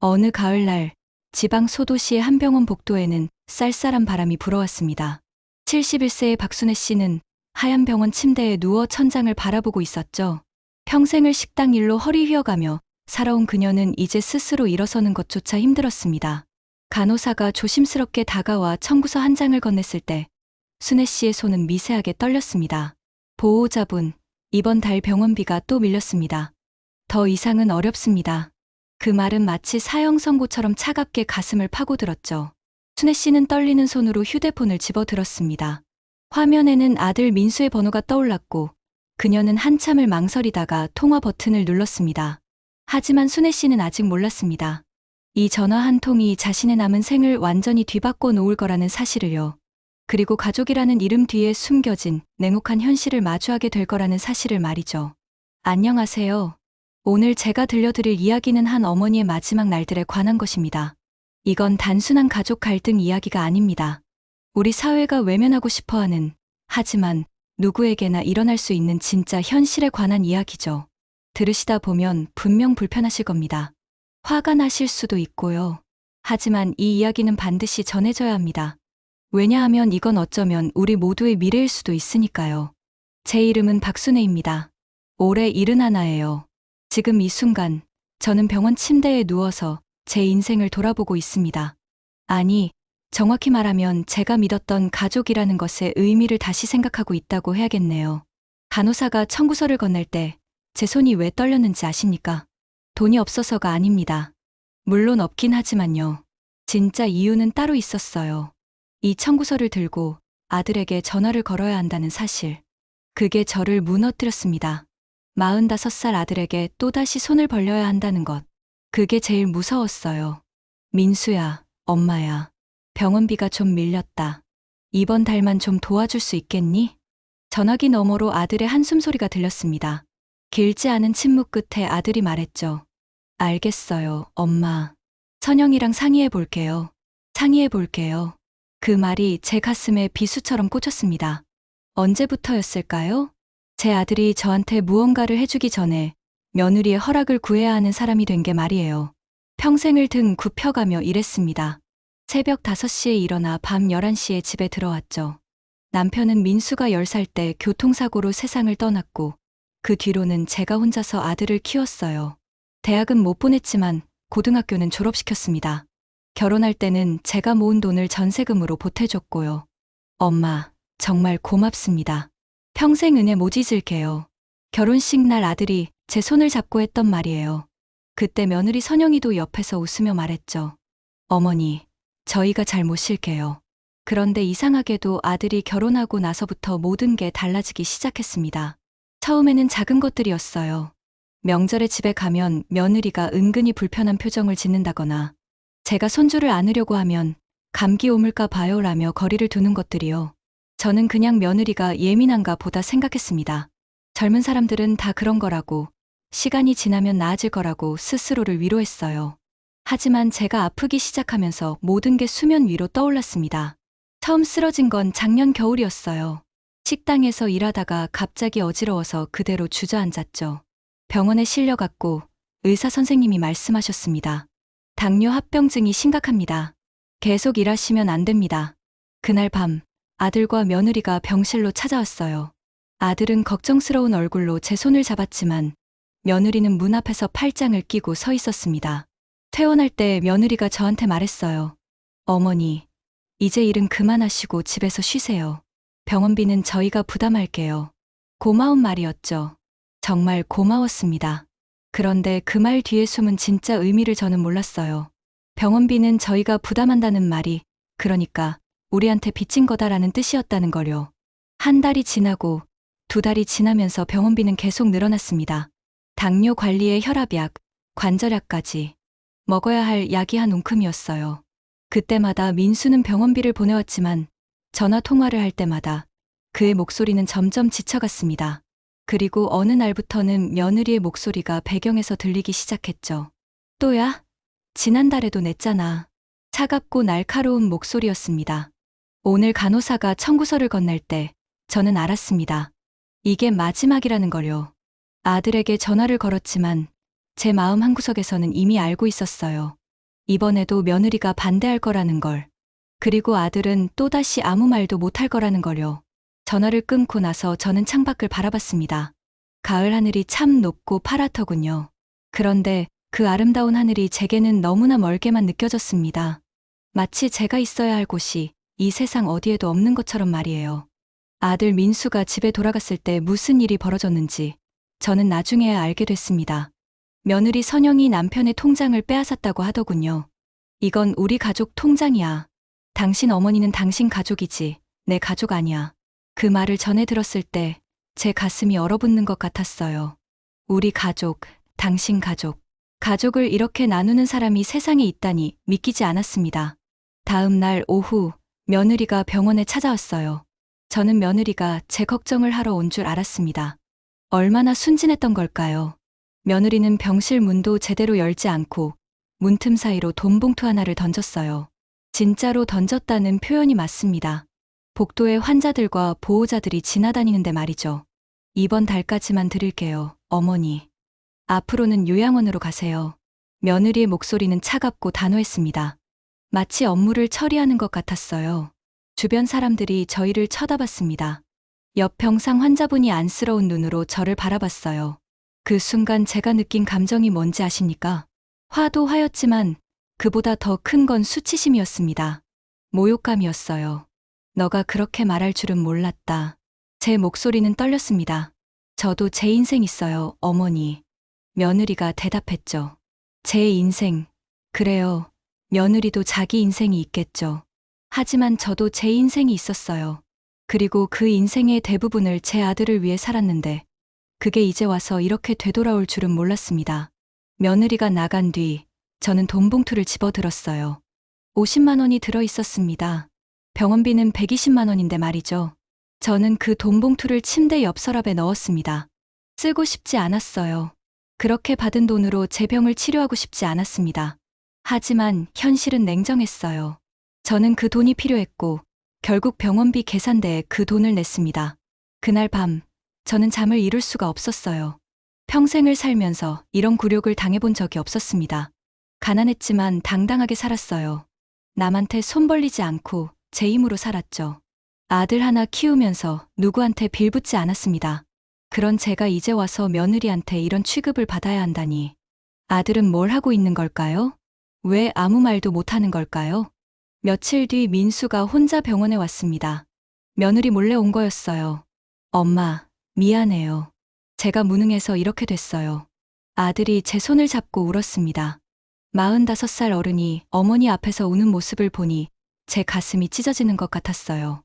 어느 가을날 지방 소도시의 한 병원 복도에는 쌀쌀한 바람이 불어왔습니다. 71세의 박순애 씨는 하얀 병원 침대에 누워 천장을 바라보고 있었죠. 평생을 식당 일로 허리 휘어가며 살아온 그녀는 이제 스스로 일어서는 것조차 힘들었습니다. 간호사가 조심스럽게 다가와 청구서 한 장을 건넸을 때 순애 씨의 손은 미세하게 떨렸습니다. 보호자분, 이번 달 병원비가 또 밀렸습니다. 더 이상은 어렵습니다. 그 말은 마치 사형 선고처럼 차갑게 가슴을 파고들었죠. 순애 씨는 떨리는 손으로 휴대폰을 집어들었습니다. 화면에는 아들 민수의 번호가 떠올랐고 그녀는 한참을 망설이다가 통화 버튼을 눌렀습니다. 하지만 순애 씨는 아직 몰랐습니다. 이 전화 한 통이 자신의 남은 생을 완전히 뒤바꿔 놓을 거라는 사실을요. 그리고 가족이라는 이름 뒤에 숨겨진 냉혹한 현실을 마주하게 될 거라는 사실을 말이죠. 안녕하세요. 오늘 제가 들려드릴 이야기는 한 어머니의 마지막 날들에 관한 것입니다. 이건 단순한 가족 갈등 이야기가 아닙니다. 우리 사회가 외면하고 싶어하는, 하지만 누구에게나 일어날 수 있는 진짜 현실에 관한 이야기죠. 들으시다 보면 분명 불편하실 겁니다. 화가 나실 수도 있고요. 하지만 이 이야기는 반드시 전해져야 합니다. 왜냐하면 이건 어쩌면 우리 모두의 미래일 수도 있으니까요. 제 이름은 박순애입니다. 올해 71예요. 지금 이 순간 저는 병원 침대에 누워서 제 인생을 돌아보고 있습니다. 아니, 정확히 말하면 제가 믿었던 가족이라는 것의 의미를 다시 생각하고 있다고 해야겠네요. 간호사가 청구서를 건넬 때 제 손이 왜 떨렸는지 아십니까? 돈이 없어서가 아닙니다. 물론 없긴 하지만요. 진짜 이유는 따로 있었어요. 이 청구서를 들고 아들에게 전화를 걸어야 한다는 사실. 그게 저를 무너뜨렸습니다. 45살 아들에게 또다시 손을 벌려야 한다는 것. 그게 제일 무서웠어요. 민수야, 엄마야. 병원비가 좀 밀렸다. 이번 달만 좀 도와줄 수 있겠니? 전화기 너머로 아들의 한숨 소리가 들렸습니다. 길지 않은 침묵 끝에 아들이 말했죠. 알겠어요, 엄마. 선영이랑 상의해 볼게요. 상의해 볼게요. 그 말이 제 가슴에 비수처럼 꽂혔습니다. 언제부터였을까요? 제 아들이 저한테 무언가를 해주기 전에 며느리의 허락을 구해야 하는 사람이 된 게 말이에요. 평생을 등 굽혀가며 일했습니다. 새벽 5시에 일어나 밤 11시에 집에 들어왔죠. 남편은 민수가 10살 때 교통사고로 세상을 떠났고 그 뒤로는 제가 혼자서 아들을 키웠어요. 대학은 못 보냈지만 고등학교는 졸업시켰습니다. 결혼할 때는 제가 모은 돈을 전세금으로 보태줬고요. 엄마, 정말 고맙습니다. 평생 은혜 못 잊을게요. 결혼식 날 아들이 제 손을 잡고 했던 말이에요. 그때 며느리 선영이도 옆에서 웃으며 말했죠. 어머니, 저희가 잘 모실게요. 그런데 이상하게도 아들이 결혼하고 나서부터 모든 게 달라지기 시작했습니다. 처음에는 작은 것들이었어요. 명절에 집에 가면 며느리가 은근히 불편한 표정을 짓는다거나 제가 손주를 안으려고 하면 감기 오물까 봐요 라며 거리를 두는 것들이요. 저는 그냥 며느리가 예민한가 보다 생각했습니다. 젊은 사람들은 다 그런 거라고, 시간이 지나면 나아질 거라고 스스로를 위로했어요. 하지만 제가 아프기 시작하면서 모든 게 수면 위로 떠올랐습니다. 처음 쓰러진 건 작년 겨울이었어요. 식당에서 일하다가 갑자기 어지러워서 그대로 주저앉았죠. 병원에 실려갔고 의사 선생님이 말씀하셨습니다. 당뇨 합병증이 심각합니다. 계속 일하시면 안 됩니다. 그날 밤 아들과 며느리가 병실로 찾아왔어요. 아들은 걱정스러운 얼굴로 제 손을 잡았지만 며느리는 문 앞에서 팔짱을 끼고 서 있었습니다. 퇴원할 때 며느리가 저한테 말했어요. 어머니, 이제 일은 그만하시고 집에서 쉬세요. 병원비는 저희가 부담할게요. 고마운 말이었죠. 정말 고마웠습니다. 그런데 그 말 뒤에 숨은 진짜 의미를 저는 몰랐어요. 병원비는 저희가 부담한다는 말이, 그러니까 우리한테 빚진 거다라는 뜻이었다는 걸요. 한 달이 지나고 2달이 지나면서 병원비는 계속 늘어났습니다. 당뇨 관리에 혈압약, 관절약까지 먹어야 할 약이 한 움큼이었어요. 그때마다 민수는 병원비를 보내왔지만 전화 통화를 할 때마다 그의 목소리는 점점 지쳐갔습니다. 그리고 어느 날부터는 며느리의 목소리가 배경에서 들리기 시작했죠. 또야? 지난달에도 냈잖아. 차갑고 날카로운 목소리였습니다. 오늘 간호사가 청구서를 건넬 때 저는 알았습니다. 이게 마지막이라는 걸요. 아들에게 전화를 걸었지만 제 마음 한구석에서는 이미 알고 있었어요. 이번에도 며느리가 반대할 거라는 걸. 그리고 아들은 또다시 아무 말도 못할 거라는 걸요. 전화를 끊고 나서 저는 창밖을 바라봤습니다. 가을 하늘이 참 높고 파랗더군요. 그런데 그 아름다운 하늘이 제게는 너무나 멀게만 느껴졌습니다. 마치 제가 있어야 할 곳이 이 세상 어디에도 없는 것처럼 말이에요. 아들 민수가 집에 돌아갔을 때 무슨 일이 벌어졌는지 저는 나중에야 알게 됐습니다. 며느리 선영이 남편의 통장을 빼앗았다고 하더군요. 이건 우리 가족 통장이야. 당신 어머니는 당신 가족이지 내 가족 아니야. 그 말을 전해 들었을 때 제 가슴이 얼어붙는 것 같았어요. 우리 가족, 당신 가족. 가족을 이렇게 나누는 사람이 세상에 있다니 믿기지 않았습니다. 다음 날 오후 며느리가 병원에 찾아왔어요. 저는 며느리가 제 걱정을 하러 온 줄 알았습니다. 얼마나 순진했던 걸까요? 며느리는 병실 문도 제대로 열지 않고 문틈 사이로 돈 봉투 하나를 던졌어요. 진짜로 던졌다는 표현이 맞습니다. 복도에 환자들과 보호자들이 지나다니는데 말이죠. 이번 달까지만 드릴게요, 어머니. 앞으로는 요양원으로 가세요. 며느리의 목소리는 차갑고 단호했습니다. 마치 업무를 처리하는 것 같았어요. 주변 사람들이 저희를 쳐다봤습니다. 옆 병상 환자분이 안쓰러운 눈으로 저를 바라봤어요. 그 순간 제가 느낀 감정이 뭔지 아십니까? 화도 화였지만 그보다 더 큰 건 수치심이었습니다. 모욕감이었어요. 너가 그렇게 말할 줄은 몰랐다. 제 목소리는 떨렸습니다. 저도 제 인생 있어요, 어머니. 며느리가 대답했죠. 제 인생. 그래요. 며느리도 자기 인생이 있겠죠. 하지만 저도 제 인생이 있었어요. 그리고 그 인생의 대부분을 제 아들을 위해 살았는데 그게 이제 와서 이렇게 되돌아올 줄은 몰랐습니다. 며느리가 나간 뒤 저는 돈 봉투를 집어들었어요. 50만 원이 들어 있었습니다. 병원비는 120만 원인데 말이죠. 저는 그 돈 봉투를 침대 옆 서랍에 넣었습니다. 쓰고 싶지 않았어요. 그렇게 받은 돈으로 제 병을 치료하고 싶지 않았습니다. 하지만 현실은 냉정했어요. 저는 그 돈이 필요했고 결국 병원비 계산대에 그 돈을 냈습니다. 그날 밤 저는 잠을 이룰 수가 없었어요. 평생을 살면서 이런 굴욕을 당해본 적이 없었습니다. 가난했지만 당당하게 살았어요. 남한테 손 벌리지 않고 제 힘으로 살았죠. 아들 하나 키우면서 누구한테 빌붙지 않았습니다. 그런 제가 이제 와서 며느리한테 이런 취급을 받아야 한다니. 아들은 뭘 하고 있는 걸까요? 왜 아무 말도 못하는 걸까요? 며칠 뒤 민수가 혼자 병원에 왔습니다. 며느리 몰래 온 거였어요. 엄마, 미안해요. 제가 무능해서 이렇게 됐어요. 아들이 제 손을 잡고 울었습니다. 45살 어른이 어머니 앞에서 우는 모습을 보니 제 가슴이 찢어지는 것 같았어요.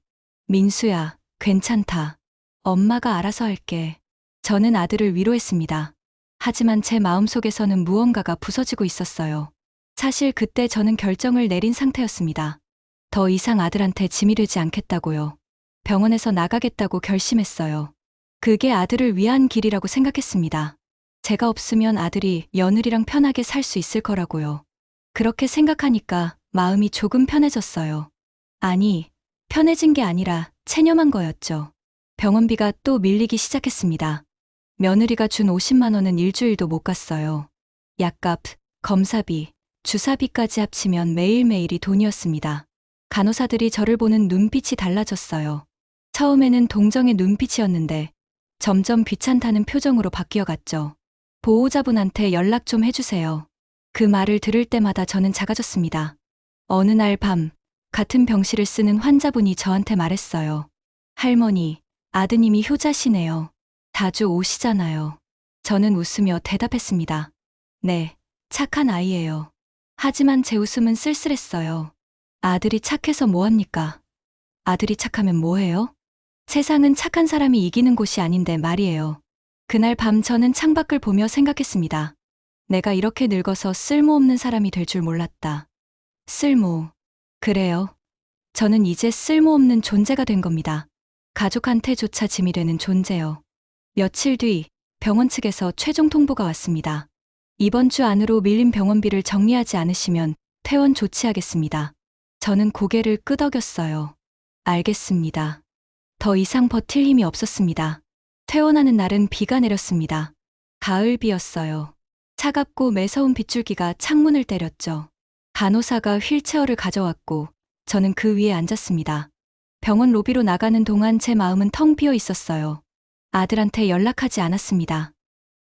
민수야, 괜찮다. 엄마가 알아서 할게. 저는 아들을 위로했습니다. 하지만 제 마음속에서는 무언가가 부서지고 있었어요. 사실 그때 저는 결정을 내린 상태였습니다. 더 이상 아들한테 짐이 되지 않겠다고요. 병원에서 나가겠다고 결심했어요. 그게 아들을 위한 길이라고 생각했습니다. 제가 없으면 아들이 며느리랑 편하게 살 수 있을 거라고요. 그렇게 생각하니까 마음이 조금 편해졌어요. 아니, 편해진 게 아니라 체념한 거였죠. 병원비가 또 밀리기 시작했습니다. 며느리가 준 50만 원은 일주일도 못 갔어요. 약값, 검사비, 주사비까지 합치면 매일매일이 돈이었습니다. 간호사들이 저를 보는 눈빛이 달라졌어요. 처음에는 동정의 눈빛이었는데 점점 귀찮다는 표정으로 바뀌어갔죠. 보호자분한테 연락 좀 해주세요. 그 말을 들을 때마다 저는 작아졌습니다. 어느 날 밤, 같은 병실을 쓰는 환자분이 저한테 말했어요. 할머니, 아드님이 효자시네요. 자주 오시잖아요. 저는 웃으며 대답했습니다. 네, 착한 아이예요. 하지만 제 웃음은 쓸쓸했어요. 아들이 착해서 뭐합니까? 아들이 착하면 뭐해요? 세상은 착한 사람이 이기는 곳이 아닌데 말이에요. 그날 밤 저는 창밖을 보며 생각했습니다. 내가 이렇게 늙어서 쓸모없는 사람이 될 줄 몰랐다. 쓸모. 그래요. 저는 이제 쓸모없는 존재가 된 겁니다. 가족한테조차 짐이 되는 존재요. 며칠 뒤 병원 측에서 최종 통보가 왔습니다. 이번 주 안으로 밀린 병원비를 정리하지 않으시면 퇴원 조치하겠습니다. 저는 고개를 끄덕였어요. 알겠습니다. 더 이상 버틸 힘이 없었습니다. 퇴원하는 날은 비가 내렸습니다. 가을비였어요. 차갑고 매서운 빗줄기가 창문을 때렸죠. 간호사가 휠체어를 가져왔고 저는 그 위에 앉았습니다. 병원 로비로 나가는 동안 제 마음은 텅 비어 있었어요. 아들한테 연락하지 않았습니다.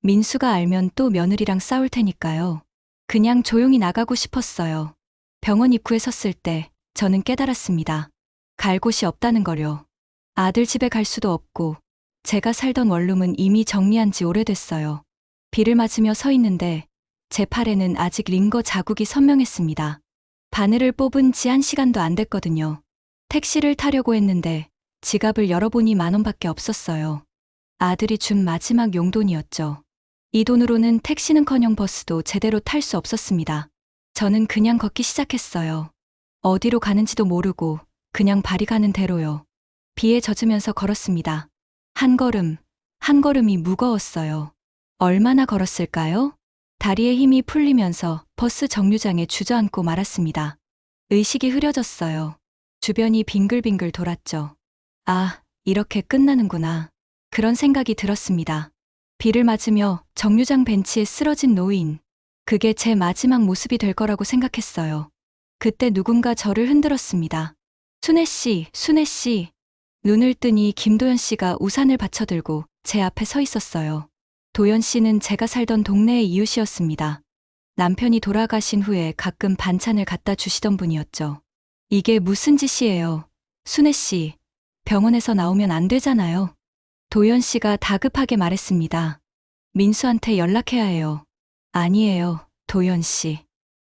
민수가 알면 또 며느리랑 싸울 테니까요. 그냥 조용히 나가고 싶었어요. 병원 입구에 섰을 때 저는 깨달았습니다. 갈 곳이 없다는 거요. 아들 집에 갈 수도 없고 제가 살던 원룸은 이미 정리한 지 오래됐어요. 비를 맞으며 서 있는데 제 팔에는 아직 링거 자국이 선명했습니다. 바늘을 뽑은 지 1시간도 안 됐거든요. 택시를 타려고 했는데 지갑을 열어보니 10,000원밖에 없었어요. 아들이 준 마지막 용돈이었죠. 이 돈으로는 택시는커녕 버스도 제대로 탈 수 없었습니다. 저는 그냥 걷기 시작했어요. 어디로 가는지도 모르고 그냥 발이 가는 대로요. 비에 젖으면서 걸었습니다. 한 걸음, 한 걸음이 무거웠어요. 얼마나 걸었을까요? 다리에 힘이 풀리면서 버스 정류장에 주저앉고 말았습니다. 의식이 흐려졌어요. 주변이 빙글빙글 돌았죠. 아, 이렇게 끝나는구나. 그런 생각이 들었습니다. 비를 맞으며 정류장 벤치에 쓰러진 노인. 그게 제 마지막 모습이 될 거라고 생각했어요. 그때 누군가 저를 흔들었습니다. 순애 씨, 순애 씨. 눈을 뜨니 김도연 씨가 우산을 받쳐들고 제 앞에 서 있었어요. 도연 씨는 제가 살던 동네의 이웃이었습니다. 남편이 돌아가신 후에 가끔 반찬을 갖다 주시던 분이었죠. 이게 무슨 짓이에요? 순애 씨, 병원에서 나오면 안 되잖아요. 도연 씨가 다급하게 말했습니다. 민수한테 연락해야 해요. 아니에요, 도연 씨.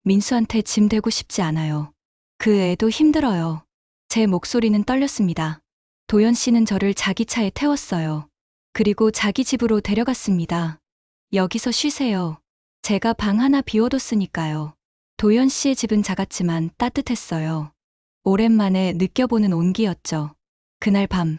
민수한테 짐 되고 싶지 않아요. 그 애도 힘들어요. 제 목소리는 떨렸습니다. 도연 씨는 저를 자기 차에 태웠어요. 그리고 자기 집으로 데려갔습니다. 여기서 쉬세요. 제가 방 하나 비워뒀으니까요. 도연 씨의 집은 작았지만 따뜻했어요. 오랜만에 느껴보는 온기였죠. 그날 밤,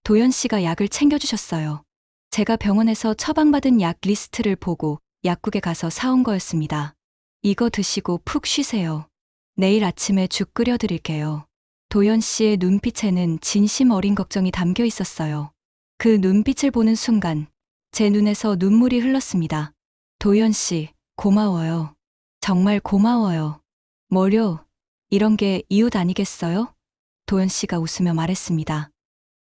도연 씨가 약을 챙겨주셨어요. 제가 병원에서 처방받은 약 리스트를 보고 약국에 가서 사온 거였습니다. 이거 드시고 푹 쉬세요. 내일 아침에 죽 끓여드릴게요. 도연 씨의 눈빛에는 진심 어린 걱정이 담겨 있었어요. 그 눈빛을 보는 순간 제 눈에서 눈물이 흘렀습니다. 도연 씨, 고마워요. 정말 고마워요. 뭐려? 이런 게 이웃 아니겠어요? 도연 씨가 웃으며 말했습니다.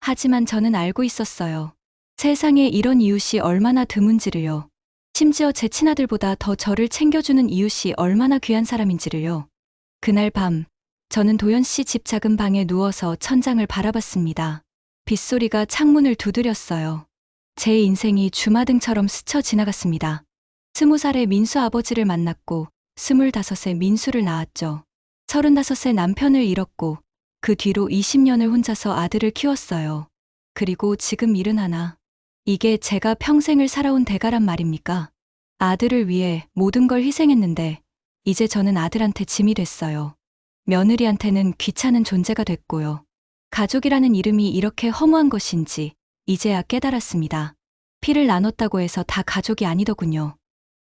하지만 저는 알고 있었어요. 세상에 이런 이웃이 얼마나 드문지를요. 심지어 제 친아들보다 더 저를 챙겨주는 이웃이 얼마나 귀한 사람인지를요. 그날 밤, 저는 도연 씨 집 작은 방에 누워서 천장을 바라봤습니다. 빗소리가 창문을 두드렸어요. 제 인생이 주마등처럼 스쳐 지나갔습니다. 20살의 민수 아버지를 만났고 25세 민수를 낳았죠. 35세 남편을 잃었고 그 뒤로 20년을 혼자서 아들을 키웠어요. 그리고 지금 71. 이게 제가 평생을 살아온 대가란 말입니까? 아들을 위해 모든 걸 희생했는데 이제 저는 아들한테 짐이 됐어요. 며느리한테는 귀찮은 존재가 됐고요. 가족이라는 이름이 이렇게 허무한 것인지 이제야 깨달았습니다. 피를 나눴다고 해서 다 가족이 아니더군요.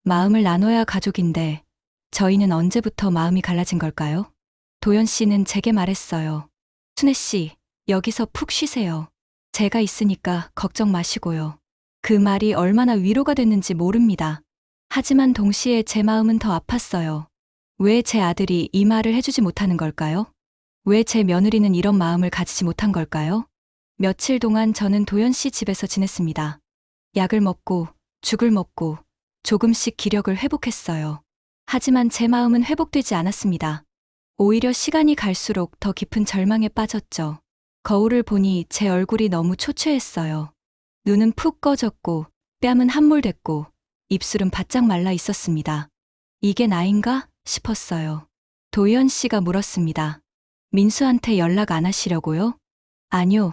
마음을 나눠야 가족인데 저희는 언제부터 마음이 갈라진 걸까요? 도연 씨는 제게 말했어요. 순애 씨, 여기서 푹 쉬세요. 제가 있으니까 걱정 마시고요. 그 말이 얼마나 위로가 됐는지 모릅니다. 하지만 동시에 제 마음은 더 아팠어요. 왜 제 아들이 이 말을 해주지 못하는 걸까요? 왜 제 며느리는 이런 마음을 가지지 못한 걸까요? 며칠 동안 저는 도연 씨 집에서 지냈습니다. 약을 먹고 죽을 먹고 조금씩 기력을 회복했어요. 하지만 제 마음은 회복되지 않았습니다. 오히려 시간이 갈수록 더 깊은 절망에 빠졌죠. 거울을 보니 제 얼굴이 너무 초췌했어요. 눈은 푹 꺼졌고 뺨은 함몰됐고 입술은 바짝 말라 있었습니다. 이게 나인가 싶었어요. 도연 씨가 물었습니다. 민수한테 연락 안 하시려고요? 아니요.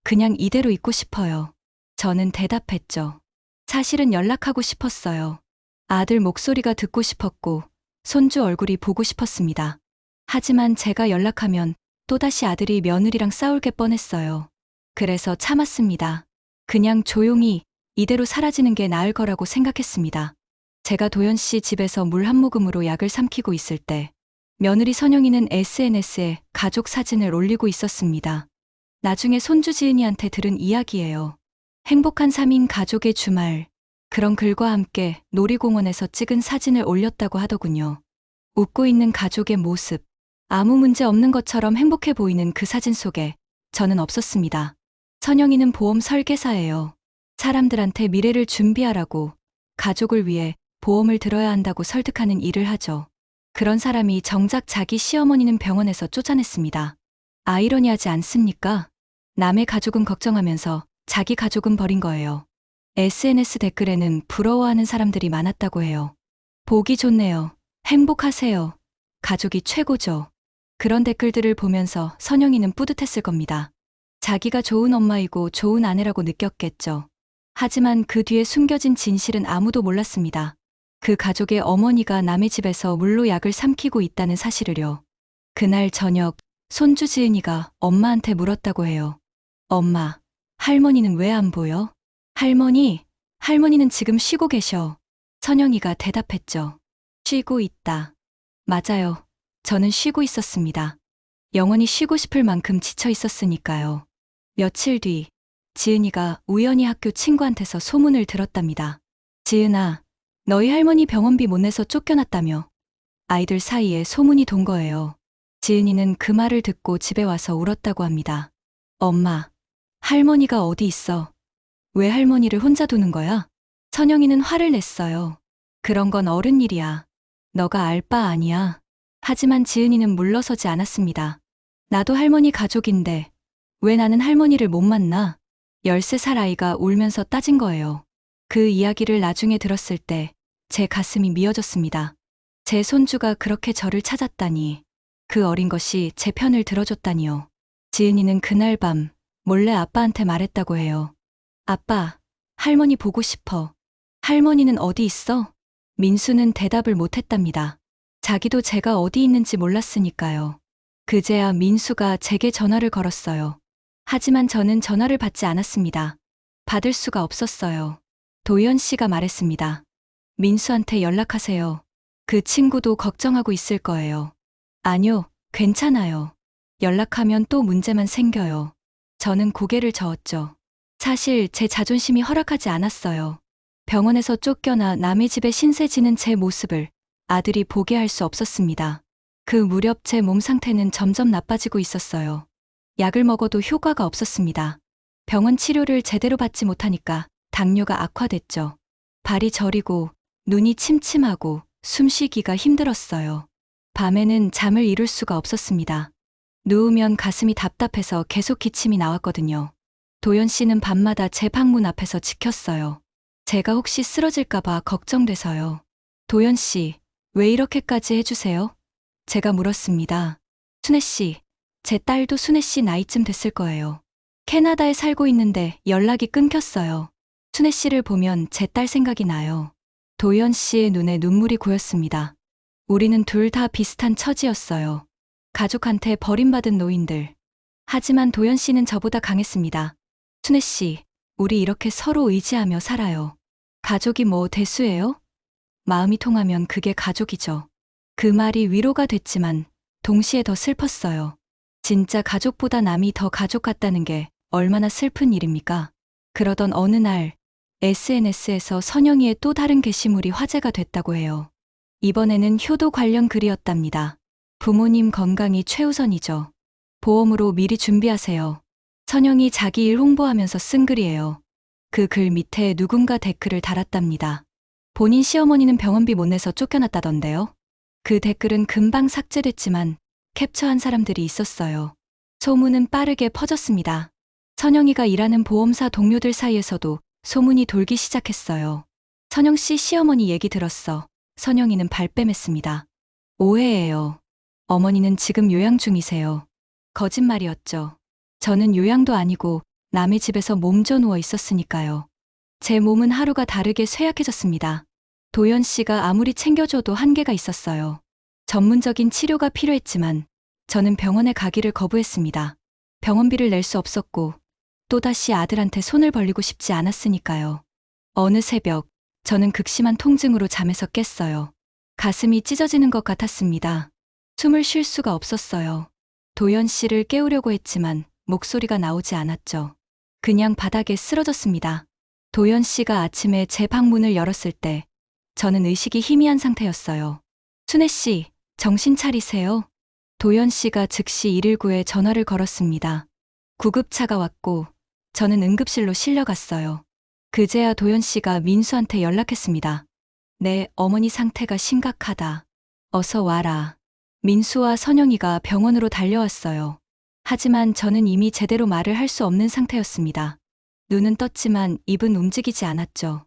그냥 이대로 있고 싶어요. 저는 대답했죠. 사실은 연락하고 싶었어요. 아들 목소리가 듣고 싶었고 손주 얼굴이 보고 싶었습니다. 하지만 제가 연락하면 또다시 아들이 며느리랑 싸울 게 뻔했어요. 그래서 참았습니다. 그냥 조용히 이대로 사라지는 게 나을 거라고 생각했습니다. 제가 도연 씨 집에서 물 한 모금으로 약을 삼키고 있을 때 며느리 선영이는 SNS에 가족 사진을 올리고 있었습니다. 나중에 손주 지은이한테 들은 이야기예요. 행복한 3인 가족의 주말. 그런 글과 함께 놀이공원에서 찍은 사진을 올렸다고 하더군요. 웃고 있는 가족의 모습, 아무 문제 없는 것처럼 행복해 보이는 그 사진 속에 저는 없었습니다. 선영이는 보험 설계사예요. 사람들한테 미래를 준비하라고, 가족을 위해 보험을 들어야 한다고 설득하는 일을 하죠. 그런 사람이 정작 자기 시어머니는 병원에서 쫓아냈습니다. 아이러니하지 않습니까? 남의 가족은 걱정하면서 자기 가족은 버린 거예요. SNS 댓글에는 부러워하는 사람들이 많았다고 해요. 보기 좋네요. 행복하세요. 가족이 최고죠. 그런 댓글들을 보면서 선영이는 뿌듯했을 겁니다. 자기가 좋은 엄마이고 좋은 아내라고 느꼈겠죠. 하지만 그 뒤에 숨겨진 진실은 아무도 몰랐습니다. 그 가족의 어머니가 남의 집에서 물로 약을 삼키고 있다는 사실을요. 그날 저녁 손주 지은이가 엄마한테 물었다고 해요. 엄마, 할머니는 왜 안 보여? 할머니는 지금 쉬고 계셔. 선영이가 대답했죠. 쉬고 있다. 맞아요. 저는 쉬고 있었습니다. 영원히 쉬고 싶을 만큼 지쳐 있었으니까요. 며칠 뒤, 지은이가 우연히 학교 친구한테서 소문을 들었답니다. 지은아, 너희 할머니 병원비 못 내서 쫓겨났다며. 아이들 사이에 소문이 돈 거예요. 지은이는 그 말을 듣고 집에 와서 울었다고 합니다. 엄마, 할머니가 어디 있어? 왜 할머니를 혼자 두는 거야? 선영이는 화를 냈어요. 그런 건 어른 일이야. 너가 알 바 아니야. 하지만 지은이는 물러서지 않았습니다. 나도 할머니 가족인데 왜 나는 할머니를 못 만나? 13살 아이가 울면서 따진 거예요. 그 이야기를 나중에 들었을 때 제 가슴이 미어졌습니다. 제 손주가 그렇게 저를 찾았다니, 그 어린 것이 제 편을 들어줬다니요. 지은이는 그날 밤 몰래 아빠한테 말했다고 해요. 아빠, 할머니 보고 싶어. 할머니는 어디 있어? 민수는 대답을 못했답니다. 자기도 제가 어디 있는지 몰랐으니까요. 그제야 민수가 제게 전화를 걸었어요. 하지만 저는 전화를 받지 않았습니다. 받을 수가 없었어요. 도연 씨가 말했습니다. 민수한테 연락하세요. 그 친구도 걱정하고 있을 거예요. 아니요, 괜찮아요. 연락하면 또 문제만 생겨요. 저는 고개를 저었죠. 사실 제 자존심이 허락하지 않았어요. 병원에서 쫓겨나 남의 집에 신세 지는 제 모습을 아들이 보게 할 수 없었습니다. 그 무렵 제 몸 상태는 점점 나빠지고 있었어요. 약을 먹어도 효과가 없었습니다. 병원 치료를 제대로 받지 못하니까 당뇨가 악화됐죠. 발이 저리고 눈이 침침하고 숨쉬기가 힘들었어요. 밤에는 잠을 이룰 수가 없었습니다. 누우면 가슴이 답답해서 계속 기침이 나왔거든요. 도연 씨는 밤마다 제 방문 앞에서 지켰어요. 제가 혹시 쓰러질까봐 걱정돼서요. 도연 씨, 왜 이렇게까지 해주세요? 제가 물었습니다. 순애 씨, 제 딸도 순애 씨 나이쯤 됐을 거예요. 캐나다에 살고 있는데 연락이 끊겼어요. 순애 씨를 보면 제 딸 생각이 나요. 도연 씨의 눈에 눈물이 고였습니다. 우리는 둘 다 비슷한 처지였어요. 가족한테 버림받은 노인들. 하지만 도연 씨는 저보다 강했습니다. 순애 씨, 우리 이렇게 서로 의지하며 살아요. 가족이 뭐 대수예요? 마음이 통하면 그게 가족이죠. 그 말이 위로가 됐지만 동시에 더 슬펐어요. 진짜 가족보다 남이 더 가족 같다는 게 얼마나 슬픈 일입니까? 그러던 어느 날 SNS에서 선영이의 또 다른 게시물이 화제가 됐다고 해요. 이번에는 효도 관련 글이었답니다. 부모님 건강이 최우선이죠. 보험으로 미리 준비하세요. 선영이 자기 일 홍보하면서 쓴 글이에요. 그 글 밑에 누군가 댓글을 달았답니다. 본인 시어머니는 병원비 못 내서 쫓겨났다던데요. 그 댓글은 금방 삭제됐지만 캡처한 사람들이 있었어요. 소문은 빠르게 퍼졌습니다. 선영이가 일하는 보험사 동료들 사이에서도 소문이 돌기 시작했어요. 선영 씨 시어머니 얘기 들었어. 선영이는 발뺌했습니다. 오해예요. 어머니는 지금 요양 중이세요. 거짓말이었죠. 저는 요양도 아니고 남의 집에서 몸져 누워 있었으니까요. 제 몸은 하루가 다르게 쇠약해졌습니다. 도연 씨가 아무리 챙겨줘도 한계가 있었어요. 전문적인 치료가 필요했지만 저는 병원에 가기를 거부했습니다. 병원비를 낼 수 없었고 또다시 아들한테 손을 벌리고 싶지 않았으니까요. 어느 새벽 저는 극심한 통증으로 잠에서 깼어요. 가슴이 찢어지는 것 같았습니다. 숨을 쉴 수가 없었어요. 도연 씨를 깨우려고 했지만 목소리가 나오지 않았죠. 그냥 바닥에 쓰러졌습니다. 도연 씨가 아침에 제 방문을 열었을 때 저는 의식이 희미한 상태였어요. 순애 씨, 정신 차리세요. 도연 씨가 즉시 119에 전화를 걸었습니다. 구급차가 왔고 저는 응급실로 실려갔어요. 그제야 도연 씨가 민수한테 연락했습니다. 네, 어머니 상태가 심각하다. 어서 와라. 민수와 선영이가 병원으로 달려왔어요. 하지만 저는 이미 제대로 말을 할 수 없는 상태였습니다. 눈은 떴지만 입은 움직이지 않았죠.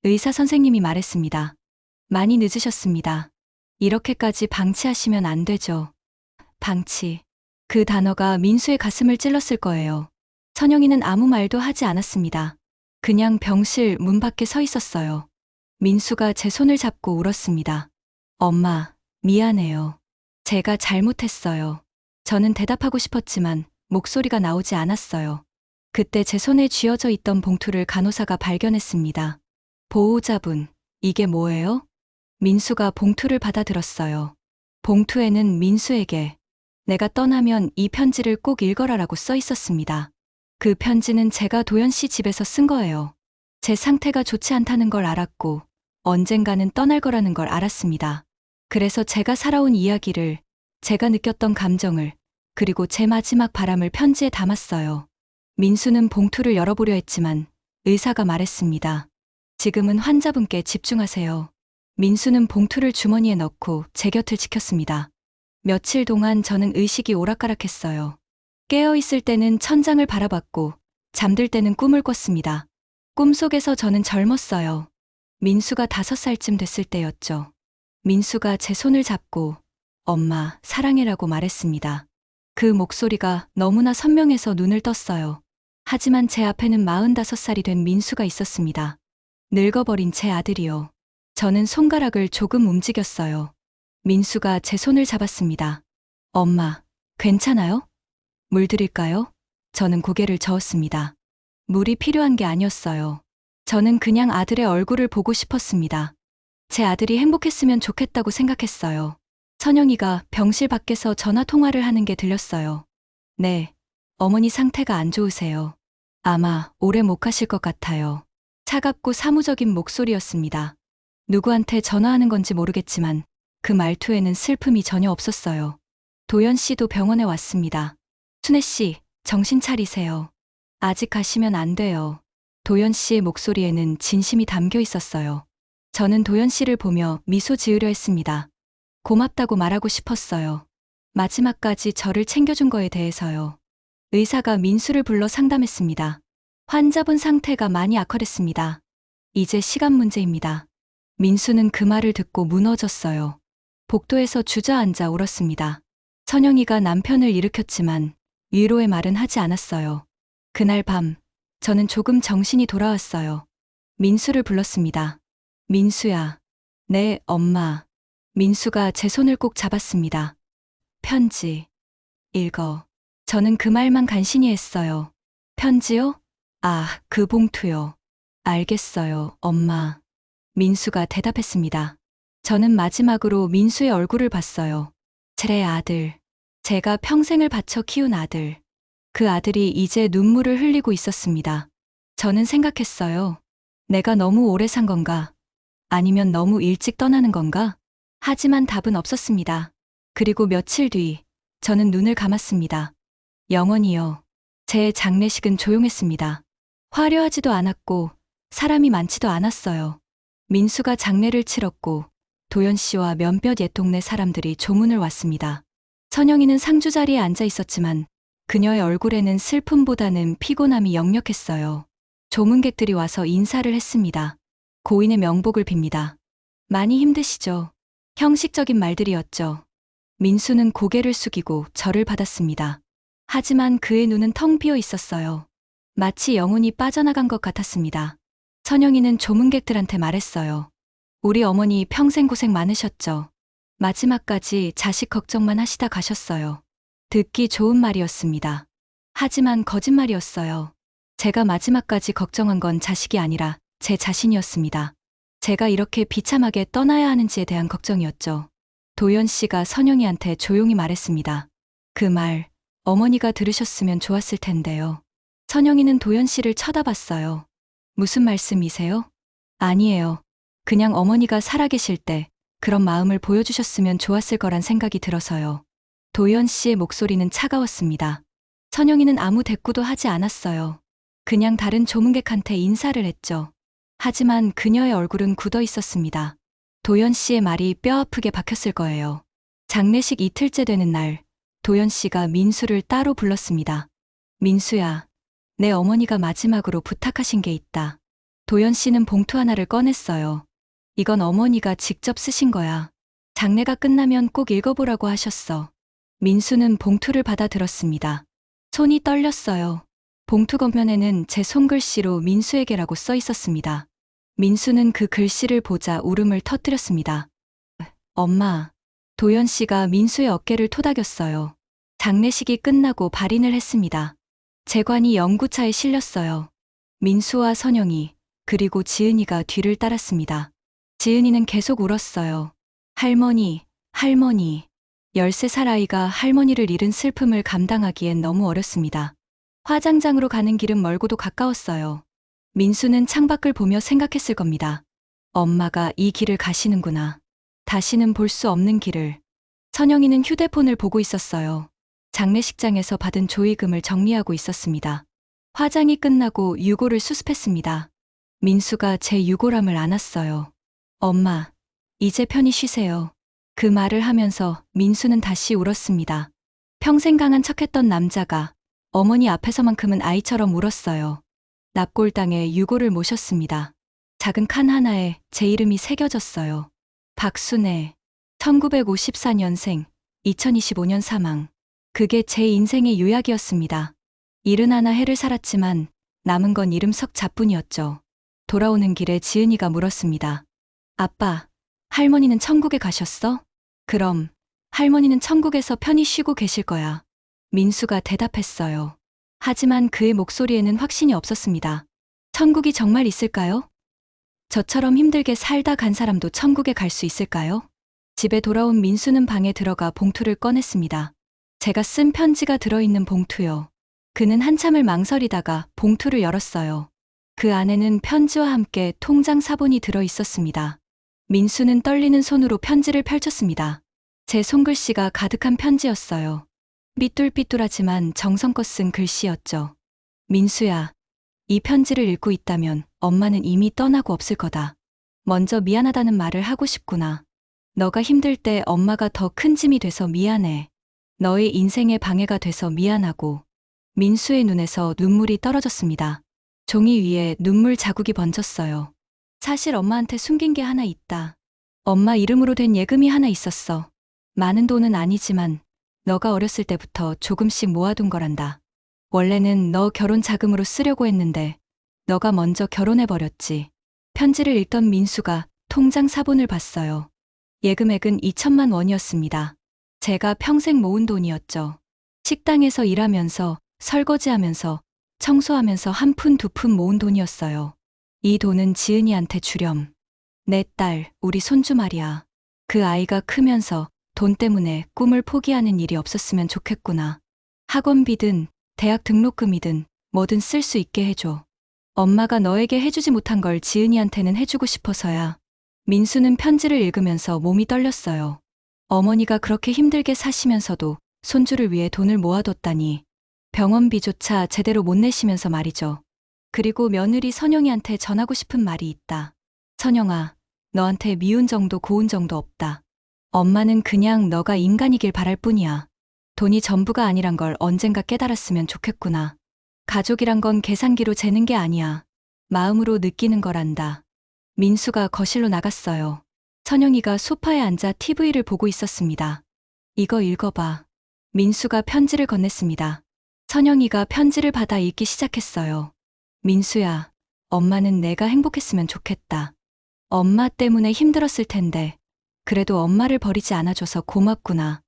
의사 선생님이 말했습니다. 많이 늦으셨습니다. 이렇게까지 방치하시면 안 되죠. 방치. 그 단어가 민수의 가슴을 찔렀을 거예요. 선영이는 아무 말도 하지 않았습니다. 그냥 병실 문 밖에 서 있었어요. 민수가 제 손을 잡고 울었습니다. 엄마, 미안해요. 제가 잘못했어요. 저는 대답하고 싶었지만 목소리가 나오지 않았어요. 그때 제 손에 쥐어져 있던 봉투를 간호사가 발견했습니다. 보호자분, 이게 뭐예요? 민수가 봉투를 받아들었어요. 봉투에는 민수에게 내가 떠나면 이 편지를 꼭 읽어라라고 써 있었습니다. 그 편지는 제가 도연 씨 집에서 쓴 거예요. 제 상태가 좋지 않다는 걸 알았고 언젠가는 떠날 거라는 걸 알았습니다. 그래서 제가 살아온 이야기를, 제가 느꼈던 감정을, 그리고 제 마지막 바람을 편지에 담았어요. 민수는 봉투를 열어보려 했지만 의사가 말했습니다. 지금은 환자분께 집중하세요. 민수는 봉투를 주머니에 넣고 제 곁을 지켰습니다. 며칠 동안 저는 의식이 오락가락했어요. 깨어있을 때는 천장을 바라봤고 잠들 때는 꿈을 꿨습니다. 꿈속에서 저는 젊었어요. 민수가 5살쯤 됐을 때였죠. 민수가 제 손을 잡고 엄마, 사랑해라고 말했습니다. 그 목소리가 너무나 선명해서 눈을 떴어요. 하지만 제 앞에는 45살이 된 민수가 있었습니다. 늙어버린 제 아들이요. 저는 손가락을 조금 움직였어요. 민수가 제 손을 잡았습니다. 엄마, 괜찮아요? 물 드릴까요? 저는 고개를 저었습니다. 물이 필요한 게 아니었어요. 저는 그냥 아들의 얼굴을 보고 싶었습니다. 제 아들이 행복했으면 좋겠다고 생각했어요. 선영이가 병실 밖에서 전화 통화를 하는 게 들렸어요. 네, 어머니 상태가 안 좋으세요. 아마 오래 못 가실 것 같아요. 차갑고 사무적인 목소리였습니다. 누구한테 전화하는 건지 모르겠지만 그 말투에는 슬픔이 전혀 없었어요. 도연 씨도 병원에 왔습니다. 순애 씨, 정신 차리세요. 아직 가시면 안 돼요. 도연 씨의 목소리에는 진심이 담겨 있었어요. 저는 도연 씨를 보며 미소 지으려 했습니다. 고맙다고 말하고 싶었어요. 마지막까지 저를 챙겨준 거에 대해서요. 의사가 민수를 불러 상담했습니다. 환자분 상태가 많이 악화됐습니다. 이제 시간 문제입니다. 민수는 그 말을 듣고 무너졌어요. 복도에서 주저앉아 울었습니다. 선영이가 남편을 일으켰지만 위로의 말은 하지 않았어요. 그날 밤, 저는 조금 정신이 돌아왔어요. 민수를 불렀습니다. 민수야. 네, 엄마. 민수가 제 손을 꼭 잡았습니다. 편지. 읽어. 저는 그 말만 간신히 했어요. 편지요? 아, 그 봉투요. 알겠어요, 엄마. 민수가 대답했습니다. 저는 마지막으로 민수의 얼굴을 봤어요. 제 아들. 제가 평생을 바쳐 키운 아들. 그 아들이 이제 눈물을 흘리고 있었습니다. 저는 생각했어요. 내가 너무 오래 산 건가? 아니면 너무 일찍 떠나는 건가? 하지만 답은 없었습니다. 그리고 며칠 뒤, 저는 눈을 감았습니다. 영원히요. 제 장례식은 조용했습니다. 화려하지도 않았고, 사람이 많지도 않았어요. 민수가 장례를 치렀고, 도연 씨와 몇몇 옛 동네 사람들이 조문을 왔습니다. 선영이는 상주 자리에 앉아 있었지만, 그녀의 얼굴에는 슬픔보다는 피곤함이 역력했어요. 조문객들이 와서 인사를 했습니다. 고인의 명복을 빕니다. 많이 힘드시죠? 형식적인 말들이었죠. 민수는 고개를 숙이고 절을 받았습니다. 하지만 그의 눈은 텅 비어 있었어요. 마치 영혼이 빠져나간 것 같았습니다. 선영이는 조문객들한테 말했어요. 우리 어머니 평생 고생 많으셨죠. 마지막까지 자식 걱정만 하시다 가셨어요. 듣기 좋은 말이었습니다. 하지만 거짓말이었어요. 제가 마지막까지 걱정한 건 자식이 아니라 제 자신이었습니다. 제가 이렇게 비참하게 떠나야 하는지에 대한 걱정이었죠. 도연 씨가 선영이한테 조용히 말했습니다. 그 말, 어머니가 들으셨으면 좋았을 텐데요. 선영이는 도연 씨를 쳐다봤어요. 무슨 말씀이세요? 아니에요. 그냥 어머니가 살아계실 때 그런 마음을 보여주셨으면 좋았을 거란 생각이 들어서요. 도연 씨의 목소리는 차가웠습니다. 선영이는 아무 대꾸도 하지 않았어요. 그냥 다른 조문객한테 인사를 했죠. 하지만 그녀의 얼굴은 굳어 있었습니다. 도연 씨의 말이 뼈아프게 박혔을 거예요. 장례식 이틀째 되는 날, 도연 씨가 민수를 따로 불렀습니다. 민수야, 내 어머니가 마지막으로 부탁하신 게 있다. 도연 씨는 봉투 하나를 꺼냈어요. 이건 어머니가 직접 쓰신 거야. 장례가 끝나면 꼭 읽어보라고 하셨어. 민수는 봉투를 받아 들었습니다. 손이 떨렸어요. 봉투 겉면에는 제 손글씨로 민수에게라고 써 있었습니다. 민수는 그 글씨를 보자 울음을 터뜨렸습니다. 엄마. 도연 씨가 민수의 어깨를 토닥였어요. 장례식이 끝나고 발인을 했습니다. 재관이 연구차에 실렸어요. 민수와 선영이, 그리고 지은이가 뒤를 따랐습니다. 지은이는 계속 울었어요. 할머니, 할머니. 13살 아이가 할머니를 잃은 슬픔을 감당하기엔 너무 어렸습니다. 화장장으로 가는 길은 멀고도 가까웠어요. 민수는 창밖을 보며 생각했을 겁니다. 엄마가 이 길을 가시는구나. 다시는 볼 수 없는 길을. 선영이는 휴대폰을 보고 있었어요. 장례식장에서 받은 조의금을 정리하고 있었습니다. 화장이 끝나고 유골을 수습했습니다. 민수가 제 유골함을 안았어요. 엄마, 이제 편히 쉬세요. 그 말을 하면서 민수는 다시 울었습니다. 평생 강한 척했던 남자가 어머니 앞에서만큼은 아이처럼 울었어요. 납골당에 유골을 모셨습니다. 작은 칸 하나에 제 이름이 새겨졌어요. 박순애, 1954년생, 2025년 사망. 그게 제 인생의 요약이었습니다. 71해를 살았지만 남은 건 이름 석 자뿐이었죠. 돌아오는 길에 지은이가 물었습니다. 아빠, 할머니는 천국에 가셨어? 그럼 할머니는 천국에서 편히 쉬고 계실 거야. 민수가 대답했어요. 하지만 그의 목소리에는 확신이 없었습니다. 천국이 정말 있을까요? 저처럼 힘들게 살다 간 사람도 천국에 갈 수 있을까요? 집에 돌아온 민수는 방에 들어가 봉투를 꺼냈습니다. 제가 쓴 편지가 들어있는 봉투요. 그는 한참을 망설이다가 봉투를 열었어요. 그 안에는 편지와 함께 통장 사본이 들어 있었습니다. 민수는 떨리는 손으로 편지를 펼쳤습니다. 제 손글씨가 가득한 편지였어요. 삐뚤삐뚤하지만 정성껏 쓴 글씨였죠. 민수야, 이 편지를 읽고 있다면 엄마는 이미 떠나고 없을 거다. 먼저 미안하다는 말을 하고 싶구나. 너가 힘들 때 엄마가 더 큰 짐이 돼서 미안해. 너의 인생에 방해가 돼서 미안하고. 민수의 눈에서 눈물이 떨어졌습니다. 종이 위에 눈물 자국이 번졌어요. 사실 엄마한테 숨긴 게 하나 있다. 엄마 이름으로 된 예금이 하나 있었어. 많은 돈은 아니지만 너가 어렸을 때부터 조금씩 모아둔 거란다. 원래는 너 결혼 자금으로 쓰려고 했는데 너가 먼저 결혼해버렸지. 편지를 읽던 민수가 통장 사본을 봤어요. 예금액은 2천만 원이었습니다. 제가 평생 모은 돈이었죠. 식당에서 일하면서 설거지하면서 청소하면서 한 푼 두 푼 모은 돈이었어요. 이 돈은 지은이한테 주렴. 내 딸, 우리 손주 말이야. 그 아이가 크면서 돈 때문에 꿈을 포기하는 일이 없었으면 좋겠구나. 학원비든 대학 등록금이든 뭐든 쓸 수 있게 해줘. 엄마가 너에게 해주지 못한 걸 지은이한테는 해주고 싶어서야. 민수는 편지를 읽으면서 몸이 떨렸어요. 어머니가 그렇게 힘들게 사시면서도 손주를 위해 돈을 모아뒀다니. 병원비조차 제대로 못 내시면서 말이죠. 그리고 며느리 선영이한테 전하고 싶은 말이 있다. 선영아, 너한테 미운 정도 고운 정도 없다. 엄마는 그냥 너가 인간이길 바랄 뿐이야. 돈이 전부가 아니란 걸 언젠가 깨달았으면 좋겠구나. 가족이란 건 계산기로 재는 게 아니야. 마음으로 느끼는 거란다. 민수가 거실로 나갔어요. 선영이가 소파에 앉아 TV를 보고 있었습니다. 이거 읽어봐. 민수가 편지를 건넸습니다. 선영이가 편지를 받아 읽기 시작했어요. 민수야, 엄마는 내가 행복했으면 좋겠다. 엄마 때문에 힘들었을 텐데 그래도 엄마를 버리지 않아줘서 고맙구나.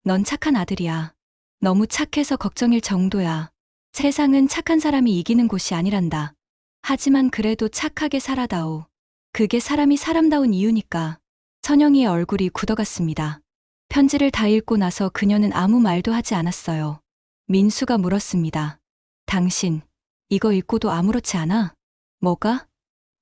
넌 착한 아들이야. 너무 착해서 걱정일 정도야. 세상은 착한 사람이 이기는 곳이 아니란다. 하지만 그래도 착하게 살아다오. 그게 사람이 사람다운 이유니까. 선영이의 얼굴이 굳어갔습니다. 편지를 다 읽고 나서 그녀는 아무 말도 하지 않았어요. 민수가 물었습니다. 당신, 이거 읽고도 아무렇지 않아? 뭐가?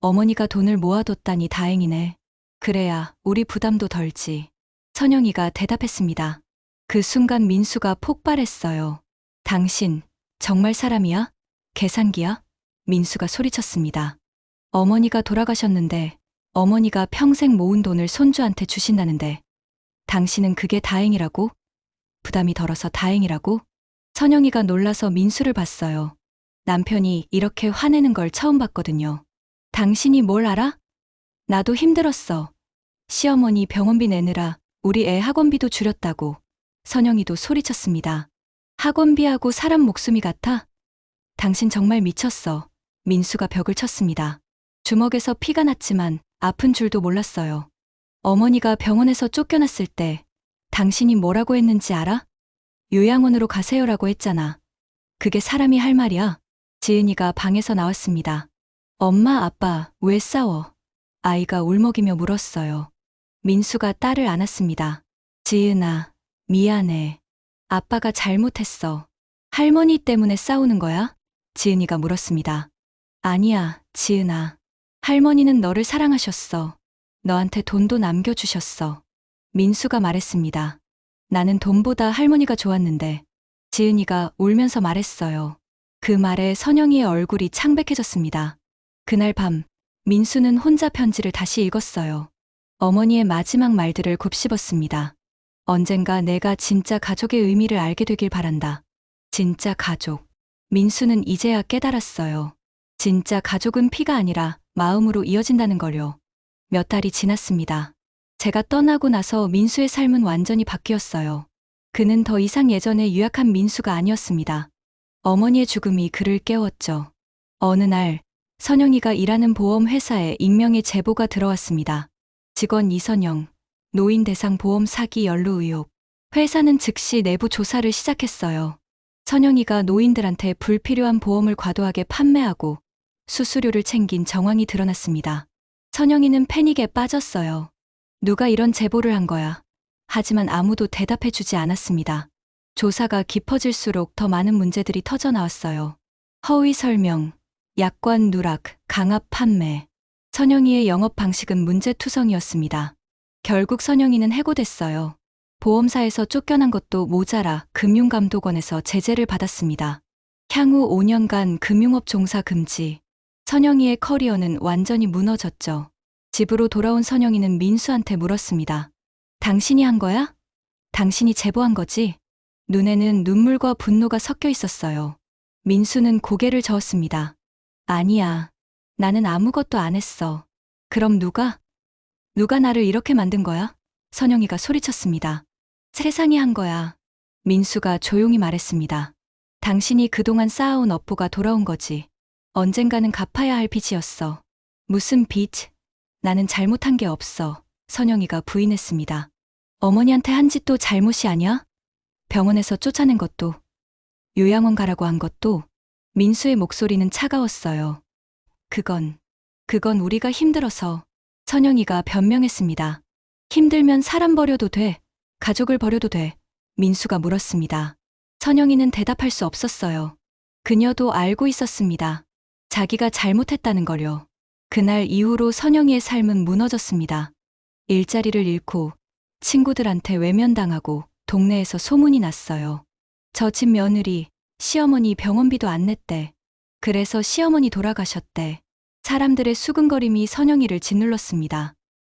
어머니가 돈을 모아뒀다니 다행이네. 그래야 우리 부담도 덜지. 선영이가 대답했습니다. 그 순간 민수가 폭발했어요. 당신, 정말 사람이야? 계산기야? 민수가 소리쳤습니다. 어머니가 돌아가셨는데, 어머니가 평생 모은 돈을 손주한테 주신다는데, 당신은 그게 다행이라고? 부담이 덜어서 다행이라고? 선영이가 놀라서 민수를 봤어요. 남편이 이렇게 화내는 걸 처음 봤거든요. 당신이 뭘 알아? 나도 힘들었어. 시어머니 병원비 내느라 우리 애 학원비도 줄였다고. 선영이도 소리쳤습니다. 학원비하고 사람 목숨이 같아? 당신 정말 미쳤어. 민수가 벽을 쳤습니다. 주먹에서 피가 났지만 아픈 줄도 몰랐어요. 어머니가 병원에서 쫓겨났을 때 당신이 뭐라고 했는지 알아? 요양원으로 가세요라고 했잖아. 그게 사람이 할 말이야. 지은이가 방에서 나왔습니다. 엄마, 아빠, 왜 싸워? 아이가 울먹이며 물었어요. 민수가 딸을 안았습니다. 지은아, 미안해. 아빠가 잘못했어. 할머니 때문에 싸우는 거야? 지은이가 물었습니다. 아니야, 지은아. 할머니는 너를 사랑하셨어. 너한테 돈도 남겨주셨어. 민수가 말했습니다. 나는 돈보다 할머니가 좋았는데. 지은이가 울면서 말했어요. 그 말에 선영이의 얼굴이 창백해졌습니다. 그날 밤, 민수는 혼자 편지를 다시 읽었어요. 어머니의 마지막 말들을 곱씹었습니다. 언젠가 내가 진짜 가족의 의미를 알게 되길 바란다. 진짜 가족. 민수는 이제야 깨달았어요. 진짜 가족은 피가 아니라 마음으로 이어진다는 걸요. 몇 달이 지났습니다. 제가 떠나고 나서 민수의 삶은 완전히 바뀌었어요. 그는 더 이상 예전의 유약한 민수가 아니었습니다. 어머니의 죽음이 그를 깨웠죠. 어느 날, 선영이가 일하는 보험회사에 익명의 제보가 들어왔습니다. 직원 이선영, 노인 대상 보험 사기 연루 의혹. 회사는 즉시 내부 조사를 시작했어요. 선영이가 노인들한테 불필요한 보험을 과도하게 판매하고 수수료를 챙긴 정황이 드러났습니다. 선영이는 패닉에 빠졌어요. 누가 이런 제보를 한 거야? 하지만 아무도 대답해주지 않았습니다. 조사가 깊어질수록 더 많은 문제들이 터져 나왔어요. 허위 설명, 약관 누락, 강압 판매. 선영이의 영업 방식은 문제투성이었습니다. 결국 선영이는 해고됐어요. 보험사에서 쫓겨난 것도 모자라 금융감독원에서 제재를 받았습니다. 향후 5년간 금융업 종사 금지. 선영이의 커리어는 완전히 무너졌죠. 집으로 돌아온 선영이는 민수한테 물었습니다. 당신이 한 거야? 당신이 제보한 거지? 눈에는 눈물과 분노가 섞여 있었어요. 민수는 고개를 저었습니다. 아니야. 나는 아무것도 안 했어. 그럼 누가 나를 이렇게 만든 거야? 선영이가 소리쳤습니다. 세상이 한 거야. 민수가 조용히 말했습니다. 당신이 그동안 쌓아온 업보가 돌아온 거지. 언젠가는 갚아야 할 빚이었어. 무슨 빚? 나는 잘못한 게 없어. 선영이가 부인했습니다. 어머니한테 한 짓도 잘못이 아니야? 병원에서 쫓아낸 것도, 요양원 가라고 한 것도. 민수의 목소리는 차가웠어요. 그건 우리가 힘들어서. 선영이가 변명했습니다. 힘들면 사람 버려도 돼. 가족을 버려도 돼. 민수가 물었습니다. 선영이는 대답할 수 없었어요. 그녀도 알고 있었습니다. 자기가 잘못했다는 걸요. 그날 이후로 선영이의 삶은 무너졌습니다. 일자리를 잃고 친구들한테 외면당하고 동네에서 소문이 났어요. 저 집 며느리, 시어머니 병원비도 안 냈대. 그래서 시어머니 돌아가셨대. 사람들의 수근거림이 선영이를 짓눌렀습니다.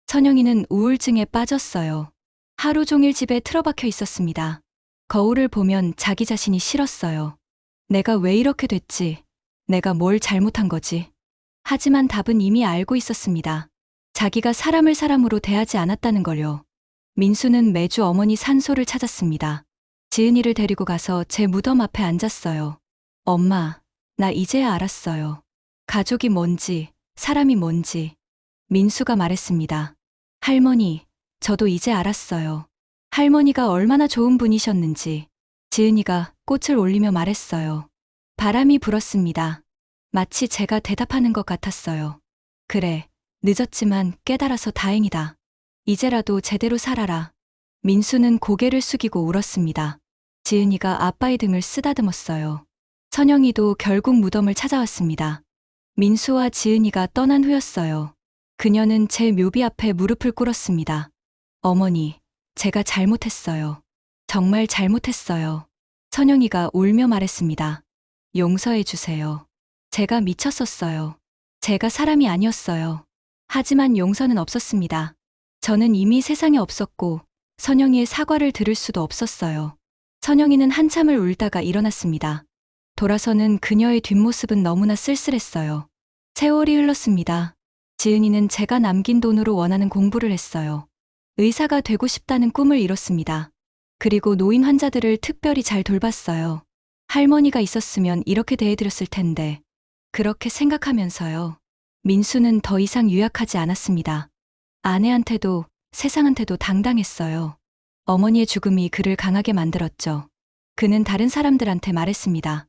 선영이는 우울증에 빠졌어요. 하루 종일 집에 틀어박혀 있었습니다. 거울을 보면 자기 자신이 싫었어요. 내가 왜 이렇게 됐지? 내가 뭘 잘못한 거지? 하지만 답은 이미 알고 있었습니다. 자기가 사람을 사람으로 대하지 않았다는 걸요. 민수는 매주 어머니 산소를 찾았습니다. 지은이를 데리고 가서 제 무덤 앞에 앉았어요. 엄마, 나 이제야 알았어요. 가족이 뭔지, 사람이 뭔지. 민수가 말했습니다. 할머니, 저도 이제 알았어요. 할머니가 얼마나 좋은 분이셨는지. 지은이가 꽃을 올리며 말했어요. 바람이 불었습니다. 마치 제가 대답하는 것 같았어요. 그래, 늦었지만 깨달아서 다행이다. 이제라도 제대로 살아라. 민수는 고개를 숙이고 울었습니다. 지은이가 아빠의 등을 쓰다듬었어요. 선영이도 결국 무덤을 찾아왔습니다. 민수와 지은이가 떠난 후였어요. 그녀는 제 묘비 앞에 무릎을 꿇었습니다. 어머니, 제가 잘못했어요. 정말 잘못했어요. 선영이가 울며 말했습니다. 용서해 주세요. 제가 미쳤었어요. 제가 사람이 아니었어요. 하지만 용서는 없었습니다. 저는 이미 세상에 없었고 선영이의 사과를 들을 수도 없었어요. 선영이는 한참을 울다가 일어났습니다. 돌아서는 그녀의 뒷모습은 너무나 쓸쓸했어요. 세월이 흘렀습니다. 지은이는 제가 남긴 돈으로 원하는 공부를 했어요. 의사가 되고 싶다는 꿈을 이뤘습니다. 그리고 노인 환자들을 특별히 잘 돌봤어요. 할머니가 있었으면 이렇게 대해드렸을 텐데. 그렇게 생각하면서요. 민수는 더 이상 유약하지 않았습니다. 아내한테도 세상한테도 당당했어요. 어머니의 죽음이 그를 강하게 만들었죠. 그는 다른 사람들한테 말했습니다.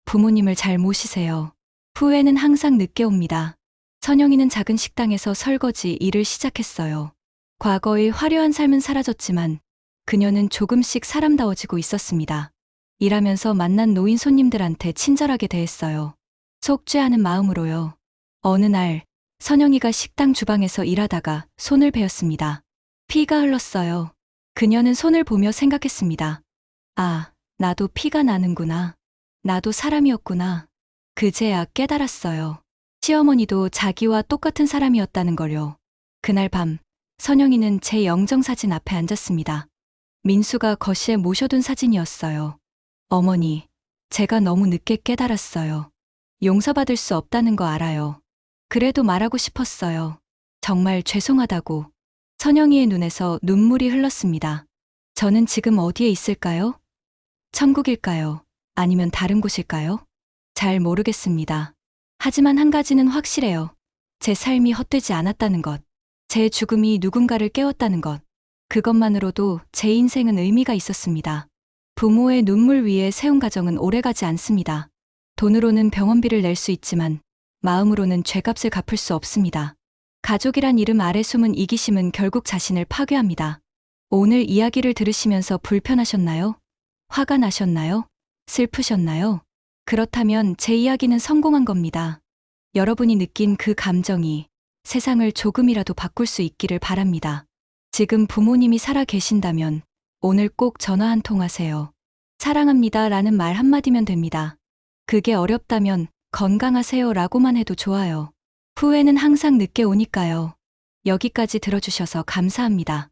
부모님을 잘 모시세요. 후회는 항상 늦게 옵니다. 선영이는 작은 식당에서 설거지 일을 시작했어요. 과거의 화려한 삶은 사라졌지만 그녀는 조금씩 사람다워지고 있었습니다. 일하면서 만난 노인 손님들한테 친절하게 대했어요. 속죄하는 마음으로요. 어느 날 선영이가 식당 주방에서 일하다가 손을 베었습니다. 피가 흘렀어요. 그녀는 손을 보며 생각했습니다. 아, 나도 피가 나는구나. 나도 사람이었구나. 그제야 깨달았어요. 시어머니도 자기와 똑같은 사람이었다는 걸요. 그날 밤 선영이는 제 영정사진 앞에 앉았습니다. 민수가 거실에 모셔둔 사진이었어요. 어머니, 제가 너무 늦게 깨달았어요. 용서받을 수 없다는 거 알아요. 그래도 말하고 싶었어요. 정말 죄송하다고. 선영이의 눈에서 눈물이 흘렀습니다. 저는 지금 어디에 있을까요? 천국일까요? 아니면 다른 곳일까요? 잘 모르겠습니다. 하지만 한 가지는 확실해요. 제 삶이 헛되지 않았다는 것. 제 죽음이 누군가를 깨웠다는 것. 그것만으로도 제 인생은 의미가 있었습니다. 부모의 눈물 위에 세운 가정은 오래가지 않습니다. 돈으로는 병원비를 낼 수 있지만 마음으로는 죄값을 갚을 수 없습니다. 가족이란 이름 아래 숨은 이기심은 결국 자신을 파괴합니다. 오늘 이야기를 들으시면서 불편하셨나요? 화가 나셨나요? 슬프셨나요? 그렇다면 제 이야기는 성공한 겁니다. 여러분이 느낀 그 감정이 세상을 조금이라도 바꿀 수 있기를 바랍니다. 지금 부모님이 살아 계신다면 오늘 꼭 전화 한 통 하세요. 사랑합니다 라는 말 한마디면 됩니다. 그게 어렵다면 건강하세요 라고만 해도 좋아요. 후회는 항상 늦게 오니까요. 여기까지 들어주셔서 감사합니다.